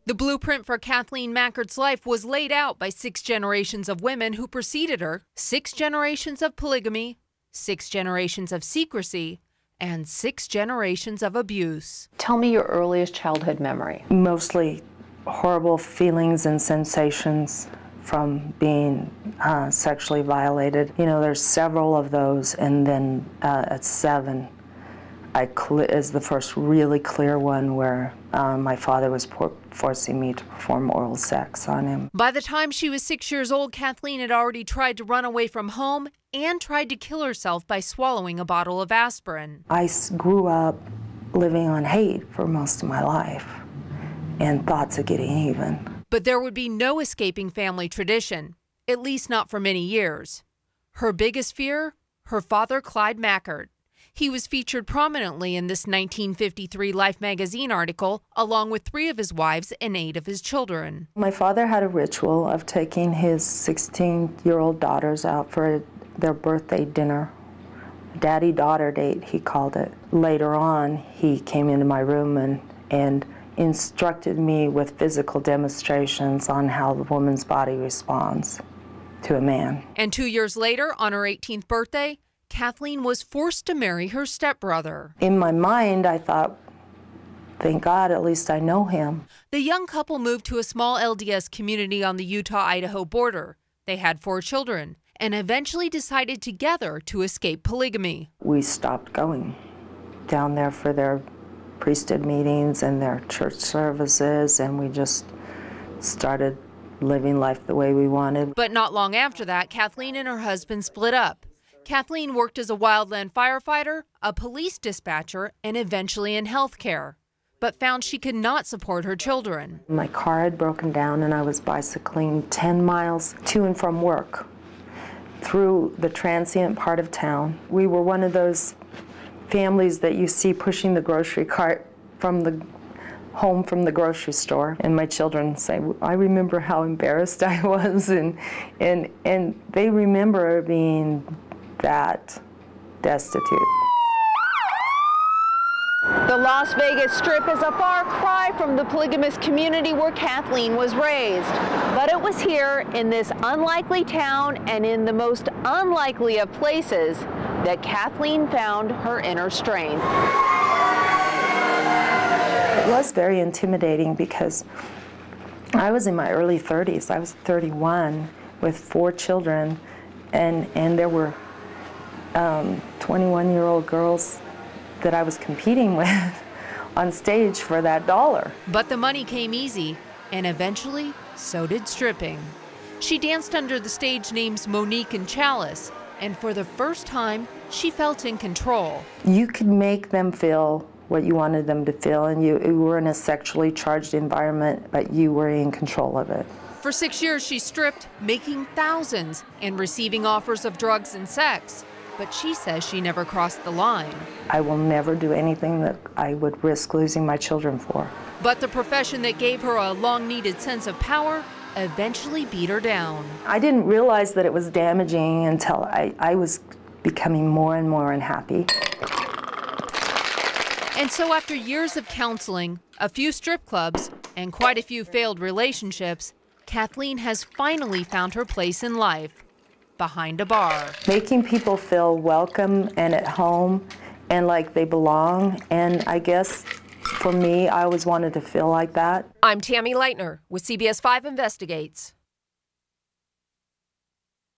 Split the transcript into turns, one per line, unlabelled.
The blueprint for Kathleen Mackert's life was laid out by 6 generations of women who preceded her, 6 generations of polygamy, 6 generations of secrecy, and 6 generations of abuse.
Tell me your earliest childhood memory.
Mostly horrible feelings and sensations from being sexually violated. You know, there's several of those, and then at 7, is the first really clear one where my father was forcing me to perform oral sex on him.
By the time she was 6 years old, Kathleen had already tried to run away from home and tried to kill herself by swallowing a bottle of aspirin.
I grew up living on hate for most of my life and thoughts of getting even.
But there would be no escaping family tradition, at least not for many years. Her biggest fear? Her father, Clyde Mackert. He was featured prominently in this 1953 Life magazine article, along with 3 of his wives and 8 of his children.
My father had a ritual of taking his 16-year-old daughters out for their birthday dinner. Daddy-daughter date, he called it. Later on, he came into my room and instructed me with physical demonstrations on how the woman's body responds to a man.
And 2 years later, on her 18th birthday, Kathleen was forced to marry her stepbrother.
In my mind, I thought, thank God, at least I know him.
The young couple moved to a small LDS community on the Utah-Idaho border. They had 4 children and eventually decided together to escape polygamy.
We stopped going down there for their priesthood meetings and their church services, and we just started living life the way we wanted.
But not long after that, Kathleen and her husband split up. Kathleen worked as a wildland firefighter, a police dispatcher, and eventually in healthcare, but found she could not support her children.
My car had broken down and I was bicycling 10 miles to and from work through the transient part of town. We were one of those families that you see pushing the grocery cart home from the grocery store, and my children say, I remember how embarrassed I was, and they remember being that destitute.
The Las Vegas Strip is a far cry from the polygamous community where Kathleen was raised. But it was here in this unlikely town and in the most unlikely of places that Kathleen found her inner strength.
It was very intimidating because I was in my early 30s. I was 31 with 4 children, and there were 21-year-old girls that I was competing with on stage for that dollar.
But the money came easy, and eventually, so did stripping. She danced under the stage names Monique and Chalice, and for the first time, she felt in control.
You could make them feel what you wanted them to feel, and you were in a sexually charged environment, but you were in control of it.
For 6 years, she stripped, making thousands and receiving offers of drugs and sex. But she says she never crossed the line.
I will never do anything that I would risk losing my children for.
But the profession that gave her a long-needed sense of power eventually beat her down.
I didn't realize that it was damaging until I was becoming more and more unhappy.
And so after years of counseling, a few strip clubs, and quite a few failed relationships, Kathleen has finally found her place in life. Behind a bar.
Making people feel welcome and at home and like they belong, and I guess for me, I always wanted to feel like that.
I'm Tammy Leitner with CBS 5 Investigates.